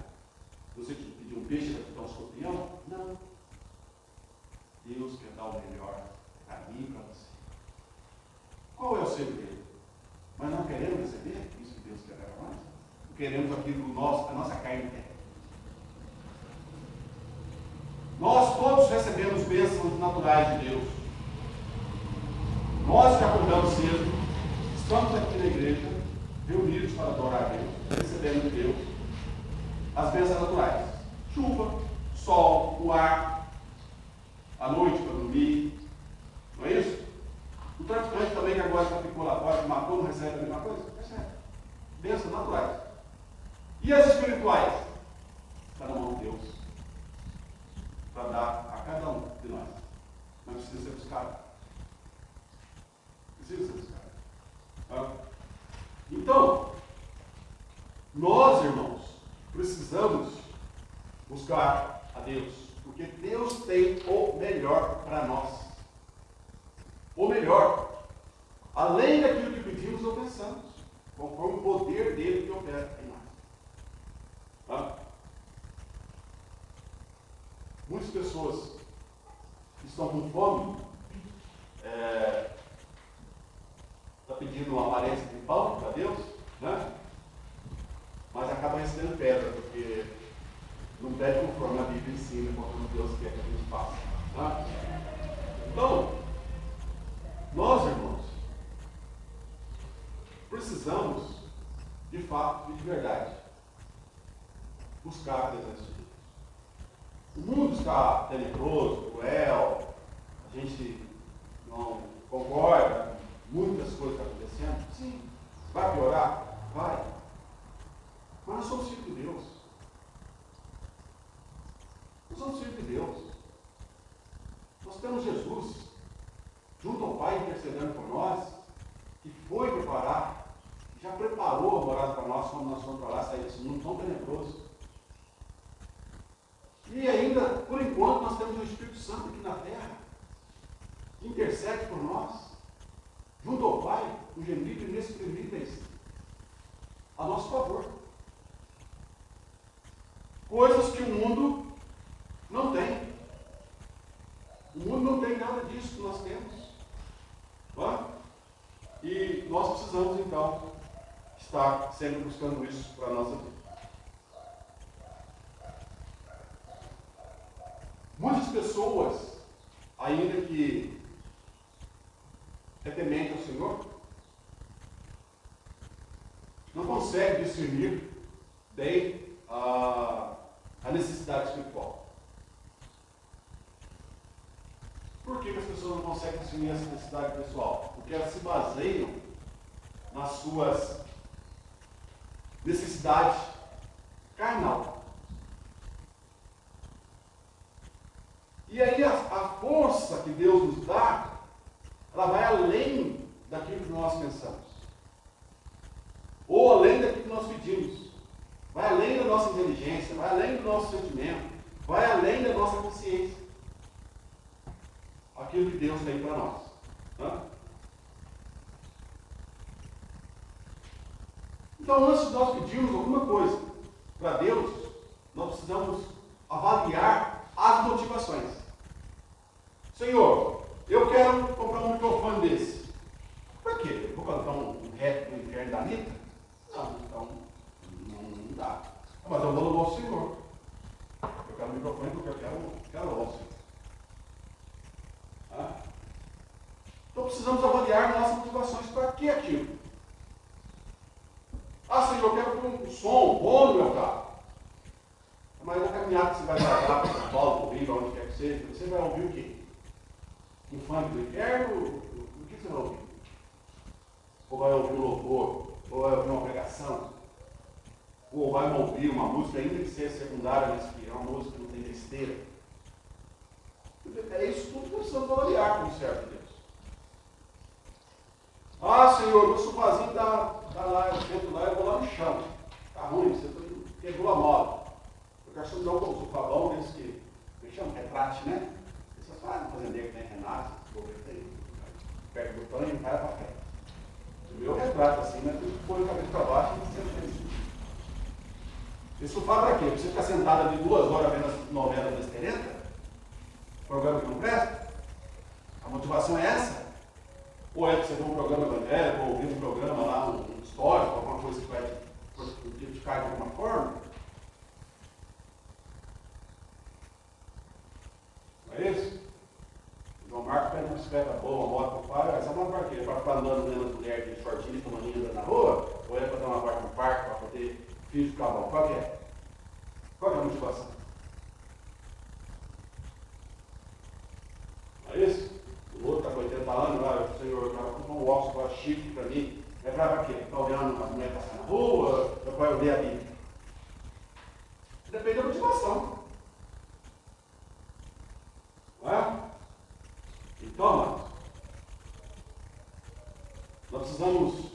Speaker 4: Se você pedir um peixe, ele vai te dar um escorpião? Não. Deus quer dar o melhor para mim e para você. Qual é o segredo? Mas não queremos receber isso que Deus quer dar para nós? Não queremos aquilo que a nossa carne quer. Nós todos recebemos bênçãos naturais de Deus. Nós que acordamos cedo, estamos aqui na igreja, reunidos para adorar a Deus, recebendo de Deus as bênçãos naturais. Chuva, sol, o ar, a noite para dormir. Não é isso? O traficante também que agora já ficou lá fora, que matou, não recebe a mesma coisa? Recebe. Bênçãos naturais. E as espirituais? Está na mão de Deus. Para dar a cada um de nós. Mas precisa ser buscado. Precisa ser buscado. Tá? Então, nós, irmãos, precisamos buscar a Deus. Porque Deus tem o melhor para nós. O melhor. Além daquilo que pedimos ou pensamos. Conforme o poder dele que opera em nós. Tá? Muitas pessoas que estão com fome estão pedindo uma aparência de pão para Deus, né? Mas acabam recebendo pedra, porque não pede conforme a Bíblia ensina, conforme Deus quer que a gente faça. Tá? Então, nós, irmãos, precisamos, de fato e de verdade, buscar a presença de Deus. O mundo está tenebroso, cruel, a gente não concorda com muitas coisas que estão acontecendo. Sim. Vai piorar? Vai. Mas nós somos filhos de Deus. Nós somos filhos de Deus. Nós temos Jesus, junto ao Pai, intercedendo por nós, que foi preparar, já preparou a morada para nós quando nós fomos para lá, sair desse mundo tão tenebroso. E ainda, por enquanto, nós temos o Espírito Santo aqui na terra, que intercede por nós, junto ao Pai, os gemidos inexprimíveis, a nosso favor. Coisas que o mundo não tem. O mundo não tem nada disso que nós temos. Tá? E nós precisamos, então, estar sempre buscando isso para a nossa vida. Muitas pessoas, ainda que é temente ao Senhor, não conseguem discernir bem a necessidade espiritual. Por que as pessoas não conseguem discernir essa necessidade pessoal? Porque elas se baseiam nas suas necessidades carnal. E aí a força que Deus nos dá, ela vai além daquilo que nós pensamos. Ou além daquilo que nós pedimos. Vai além da nossa inteligência, vai além do nosso sentimento, vai além da nossa consciência. Aquilo que Deus tem para nós. Tá? Então, antes de nós pedirmos alguma coisa para Deus, nós precisamos avaliar as motivações. Senhor, eu quero comprar um microfone desse. Para quê? Eu vou cantar um rap do inferno da Anitta? Não, então não dá. Mas eu vou louvar o Senhor. Eu quero um microfone porque eu quero louvar o Senhor. Tá? Então precisamos avaliar nossas motivações. Para que aquilo? Ah, Senhor, eu quero um som bom no meu carro. Mas na caminhada que você vai para São Paulo, para o Rio, onde quer que seja, você vai ouvir o quê? Um funk do inferno? O que você vai ouvir? Ou vai ouvir um louvor? Ou vai ouvir uma pregação? Ou vai ouvir uma música, ainda que seja secundária, mas que é uma música que não tem besteira? É isso tudo que nós precisamos avaliar como servo de Deus. Ah, Senhor, meu sofazinho está lá, eu sento lá, eu vou lá no chão. Está ruim, você quebrou a mola. Eu quero só me dar um sofá bom desse que me chama, retrate, né? Essas fazem fazendeiro que tem Renato, perto do pano e vai para frente. O meu retrato assim, mas tu põe a cabeça para baixo e você não tem. Esse sofá para quê? Pra você ficar sentado ali 2 horas vendo as novelas da Esperenta? Programa que não presta? A motivação é essa? Ou é para você ver um programa evangélico, ou ouvir um programa lá, um histórico, alguma coisa que vai te identificar de alguma forma? Não é isso? O João Marcos pega uma bicicleta boa, uma moto para o pai, mas é uma para quê? Para ficar andando vendo as mulheres de shortinho e tomaninha andando na rua? Ou é para dar uma volta no parque, para poder filho ficar bom? Qual que é? Qual que é a motivação? Não é isso? O outro está com 80 anos, o senhor estava com um óculos para chique para mim. É para quê? Está olhando a mulher passar na rua, ou para eu ler a Bíblia? Depende da motivação. Não é? Então, amados, nós precisamos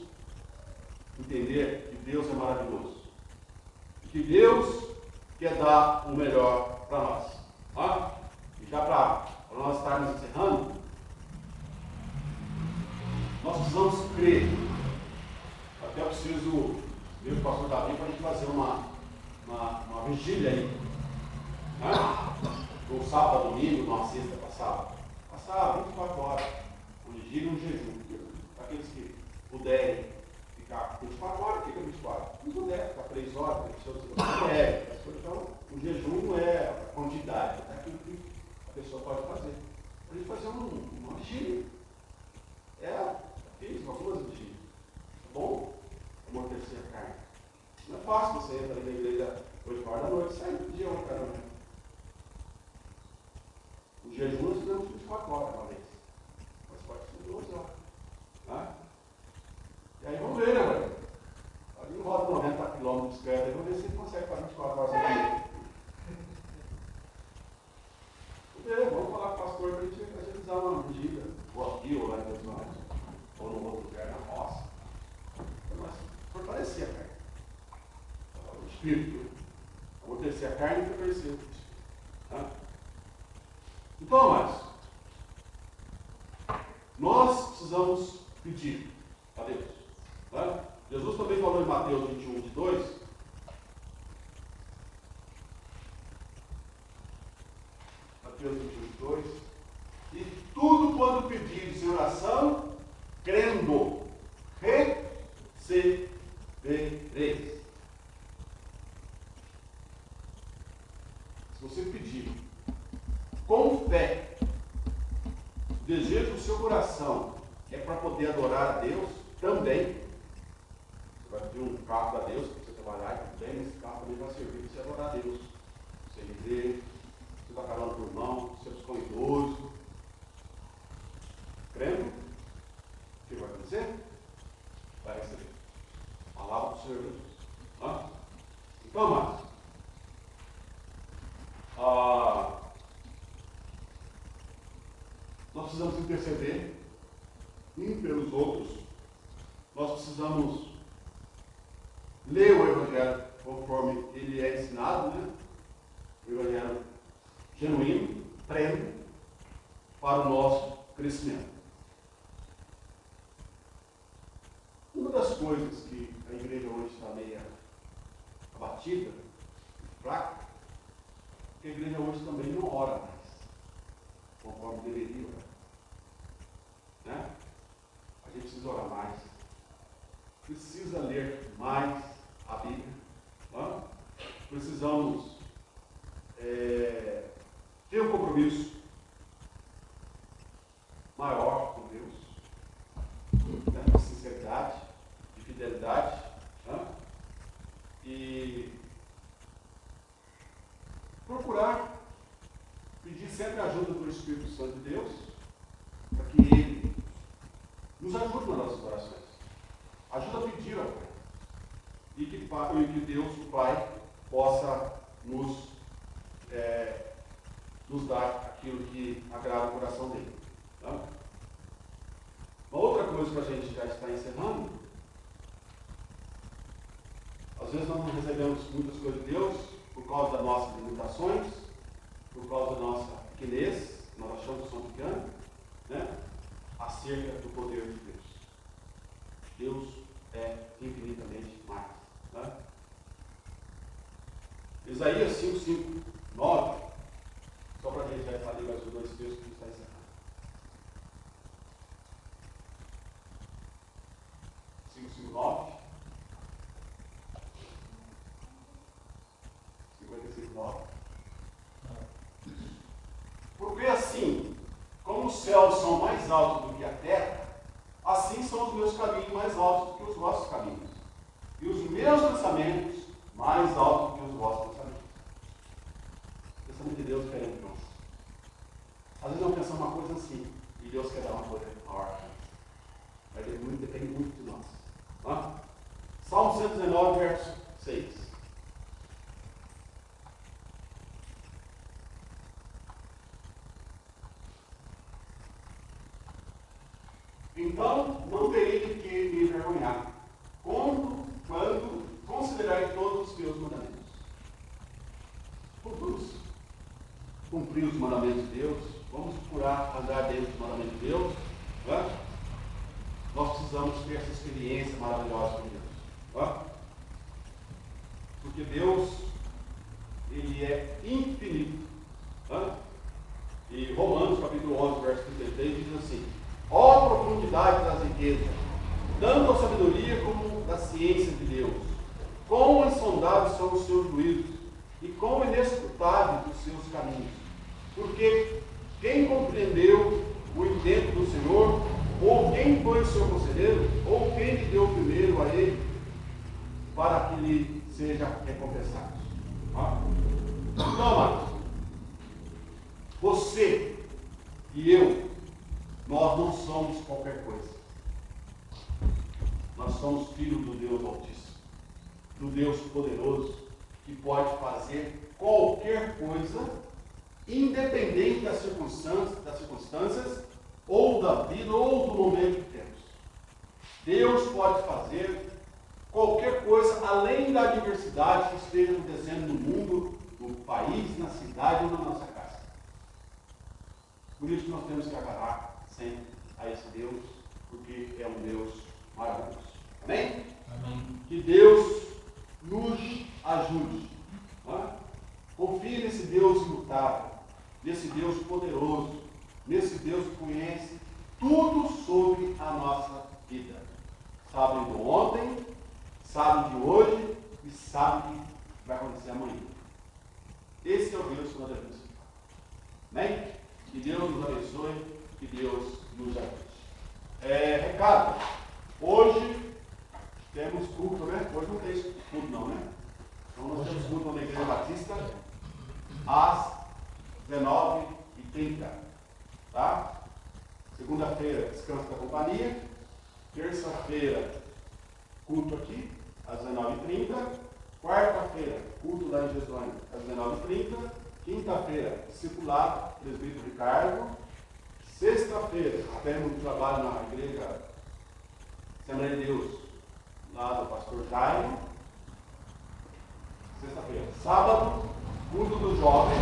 Speaker 4: entender que Deus é maravilhoso. E que Deus quer dar o melhor para nós. Tá? E já para nós estarmos encerrando, nós precisamos crer. Até eu preciso ver o pastor Davi para a gente fazer uma vigília aí. Né? Um sábado, domingo, uma sexta passada. Passar 24 horas. Um vigília e um jejum. Para aqueles que puderem ficar 24 horas, fica 24. Não puder ficar 3 horas, então o jejum não é a quantidade, é aquilo que a pessoa pode fazer. A gente fazer uma vigília. Fiz algumas vigílias. Tá bom? Amortecer a carne. Não é fácil você entrar na igreja 8 horas da noite e sair do dia 1 cada manhã. O jejum nós fizemos 24 horas uma vez. Mas pode ser 12 horas. Tá? E aí vamos ver, né, velho? Ali não roda 90 km de bicicleta, aí vamos ver se ele consegue fazer 24 horas aqui. Vamos falar com o pastor para a gente agilizar uma medida, ou aqui, ou lá em Deus mais, ou no outro lugar, na roça. Mas fortalecer a carne. O espírito. Amortecer a carne e fortalecer o espírito. Tá? Então, amados, nós precisamos pedir a Deus. Tá? Jesus também falou em Mateus 21, 2. Mateus 21, 2. E tudo quando pedires em oração, crendo, recebereis. Se você pedir com fé, o desejo do seu coração é para poder adorar a Deus, também. Você vai pedir um carro a Deus para você trabalhar, e também esse carro também vai servir para você adorar a Deus. Você viver, você está falando por irmão, você ficou idoso. Crendo, o que vai acontecer? Vai receber. Palavra do Senhor Jesus. Tá? Então, amados, nós precisamos interceder uns pelos outros. Nós precisamos ler o Evangelho conforme ele é ensinado, né? O Evangelho genuíno, pleno, para o nosso crescimento. Uma das coisas que a igreja hoje está meio abatida, fraca, é que a igreja hoje também não ora mais, conforme deveria orar. Né? A gente precisa orar mais, precisa ler mais a Bíblia. Né? Precisamos ter um compromisso maior com Deus, né? De sinceridade, de fidelidade, né? E procurar pedir sempre a ajuda do Espírito Santo de Deus, para que Ele nos ajude nas nossas orações. Ajuda a pedir ao Pai. E que Deus, o Pai, possa nos dar aquilo que agrada o coração dele. Tá? Uma outra coisa que a gente já está encerrando, às vezes nós não recebemos muitas coisas de Deus por causa das nossas limitações, por causa da nossa pequenez, nós achamos que somos pequenos, né? Acerca do poder de Deus. Deus é infinitamente mais. Né? Isaías 5, 5, 9, só para a gente já falar mais os dois textos que está encerrando. 5, 5, 9. 55, 9. Porque assim, como os céus são mais altos do que a terra, assim são os meus caminhos mais altos do que os vossos caminhos, e os meus pensamentos mais altos do que os vossos pensamentos. O pensamento de Deus é diferente de nós. Às vezes nós pensamos uma coisa assim, e Deus quer dar uma coisa maior. Mas depende muito de nós. Tá? Salmo 119, verso 6. Então, não terei de que me envergonhar, quando considerai todos os meus mandamentos. Todos cumprir os mandamentos de Deus, vamos procurar andar dentro dos mandamentos de Deus, né? Nós precisamos ter essa experiência maravilhosa com Deus. Tá? Porque Deus, Ele é infinito. Tá? E Romanos, capítulo 11, verso 33, diz assim: ó profundidade das riquezas, tanto a sabedoria como da ciência de Deus, quão insondáveis são os seus juízos, e quão inescrutáveis os seus caminhos. Porque quem compreendeu o intento do Senhor, ou quem foi o seu conselheiro, ou quem lhe deu primeiro a ele, para que lhe seja recompensado. Então, amados, você e eu, nós não somos qualquer coisa. Nós somos filhos do Deus Altíssimo, do Deus poderoso, que pode fazer qualquer coisa, independente das circunstâncias, ou da vida, ou do momento que temos. Deus pode fazer qualquer coisa, além da adversidade que esteja acontecendo no mundo, no país, na cidade ou na nossa casa. Por isso que nós temos que agarrar sempre a esse Deus, porque é um Deus maravilhoso. Amém?
Speaker 3: Amém.
Speaker 4: Que Deus nos ajude. Tá? Confie nesse Deus imutável, nesse Deus poderoso, nesse Deus que conhece tudo sobre a nossa vida. Sabe do ontem, sabe de hoje e sabe o que vai acontecer amanhã. Esse é o Deus que nós devemos ficar. Amém? Que Deus nos abençoe, que Deus nos ajude. Recado. Hoje temos culto, né? Hoje não tem culto não, né? Então nós temos culto na Igreja Batista às 19h30. Tá? Segunda-feira, descanso da companhia. Terça-feira, culto aqui às 19h30. Quarta-feira, culto lá em Gesônia às 19h30. Quinta-feira, discipulado, presbítero Ricardo. Sexta-feira, temos um trabalho na igreja Assembleia de Deus, lá do pastor Jaime. Sexta-feira. Sábado, culto dos jovens.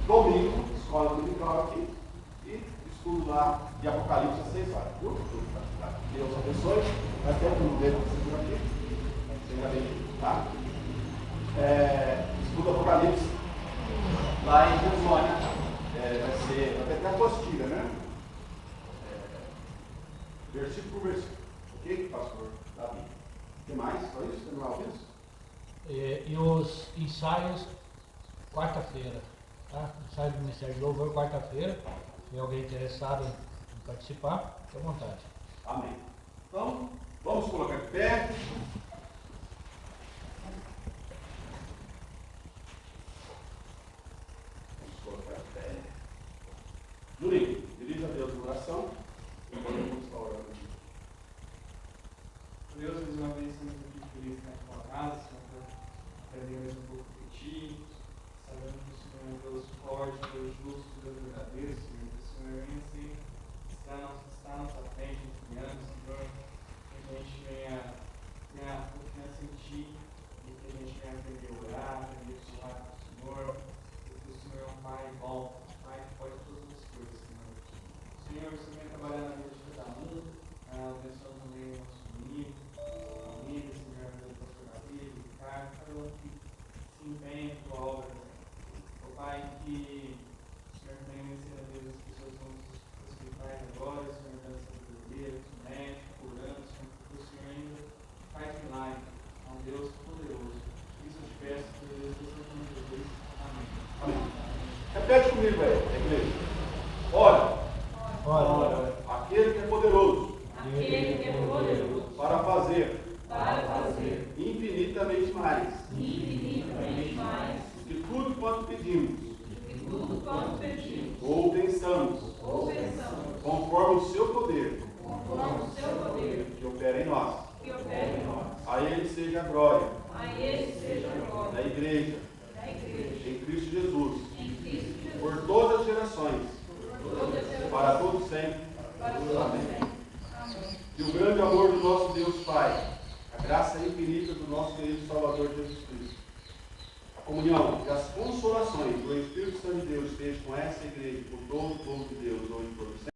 Speaker 4: Domingo, escola dominical aqui. E estudo lá de Apocalipse às 6 horas. Viu? Deus abençoe. Vai ter um dedo por aqui. Seja bem-vindo, tá? Estudo Apocalipse lá em Gesônia. Vai ter até a apostila, né? Versículo por versículo. Ok, pastor Davi? O que mais? Só isso? Tem mais isso?
Speaker 3: E os ensaios, quarta-feira. Tá? Ensaio do Ministério de Louvor, quarta-feira. Se tem alguém interessado em participar, fique à vontade.
Speaker 4: Amém. Então, vamos colocar de pé. Vamos colocar de pé. Juninho, dirija a Deus em oração. E vamos estar orando aqui.
Speaker 6: Deus, mais uma vez, estamos aqui felizes na tua casa, Senhor, aprendemos um pouco de ti, sabendo que o Senhor é um Deus forte, Deus justo, Deus verdadeiro, Senhor, que o Senhor venha assim, está à nossa frente, nos guiando, Senhor, que a gente venha sentir, e que a gente venha aprender a orar, aprender a falar com o Senhor, porque o Senhor é um Pai bom, um Pai que pode todas as coisas, Senhor. Senhor, o Senhor vem trabalhar na vida de cada um, abençoando também o nosso amigo, família, Senhor, a vida do pastor Davi, do Ricardo, cada um que se empenha em tua obra, Senhor. Ó Pai, que o Senhor venha vencer a vida das pessoas nos hospitais agora, o Senhor dando sabedoria, os médicos, curando, Senhor, porque o Senhor ainda faz milagre. É um Deus poderoso. Isso eu te peço, por Deus, que o Senhor Jesus. Amém.
Speaker 4: Amém. Repete comigo aí, igreja. Ora, aquele que é poderoso para fazer infinitamente mais do que tudo quanto pedimos ou pensamos, conforme o seu poder que opera em nós. A Ele seja a glória na igreja, em Cristo Jesus, por todas as gerações, para todos sempre. Amém. Que o grande amor do nosso Deus Pai, a graça infinita do nosso querido Salvador Jesus Cristo, a comunhão e as consolações do Espírito Santo de Deus estejam com essa igreja, com todo o povo de Deus, hoje e por sempre.